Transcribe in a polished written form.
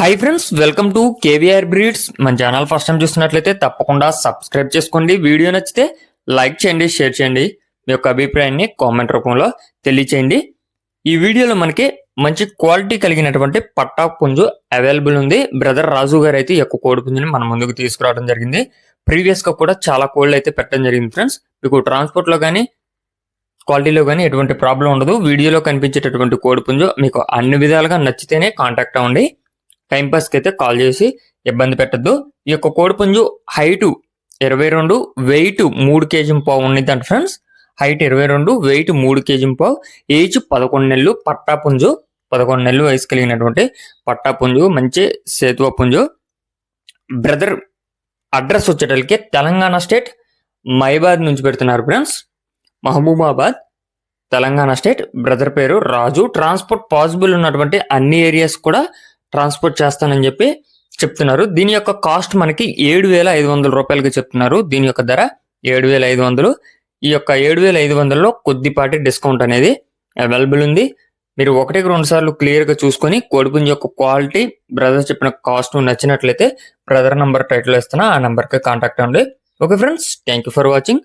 Hi friends, welcome to KVR breeds. మన channel first time చూస్తున్నట్లయితే తప్పకుండా సబ్స్క్రైబ్ చేసుకోండి. వీడియో నచ్చితే లైక్ చేయండి, షేర్ చేయండి. మీ యొక్క అభిప్రాయాన్ని కామెంట్ రూపంలో తెలియచేయండి. ఈ వీడియోలో మనకి మంచి క్వాలిటీ కలిగినటువంటి పట్టా పుంజు అవైలబుల్ ఉంది. బ్రదర్ రాజు గారు అయితే ఈ యొక్క కోడి పుంజుని మన ముందుకు తీసుకురావడం జరిగింది. ప్రీవియస్ గా కూడా చాలా కోళ్ళు అయితే పెట్టడం జరిగింది ఫ్రెండ్స్. మీకు ట్రాన్స్పోర్ట్ లో కానీ క్వాలిటీలో కానీ ఎటువంటి ప్రాబ్లం ఉండదు. వీడియోలో కనిపించేటటువంటి కోడి పుంజు మీకు అన్ని విధాలుగా నచ్చితేనే కాంటాక్ట్ అవ్వండి. టైంపాస్కి అయితే కాల్ చేసి ఇబ్బంది పెట్టద్దు. ఈ యొక్క కోడి పుంజు హైట్ 22, వెయిట్ 3 kg ఉండిద్దంట friends. Height 22, weight 3 kg, age 11 నెలలు. పట్టా పుంజు 11 నెలలు వయసు కలిగినటువంటి పట్టా పుంజు, మంచి సేతువ పుంజు. బ్రదర్ అడ్రస్ వచ్చేటప్పటికి తెలంగాణ స్టేట్ మైబాద్ నుంచి పెడుతున్నారు friends. Mahabubabad Telangana state. Brother పేరు రాజు. ట్రాన్స్పోర్ట్ పాసిబుల్ ఉన్నటువంటి అన్ని ఏరియాస్ కూడా ట్రాన్స్పోర్ట్ చేస్తానని చెప్పి చెప్తున్నారు. దీని యొక్క కాస్ట్ మనకి 7,500 రూపాయలకి చెప్తున్నారు. దీని యొక్క ధర 7,500. ఈ యొక్క 7,500లో కొద్దిపాటి డిస్కౌంట్ అనేది అవైలబుల్ ఉంది. మీరు 1-2 సార్లు క్లియర్ గా చూసుకొని కోడిపుంజు యొక్క క్వాలిటీ, బ్రదర్ చెప్పిన కాస్ట్ నచ్చినట్లయితే బ్రదర్ నంబర్ టైటిల్ ఇస్తున్నా, ఆ నంబర్ కి కాంటాక్ట్ అవ్వండి. Okay friends, thank you for watching.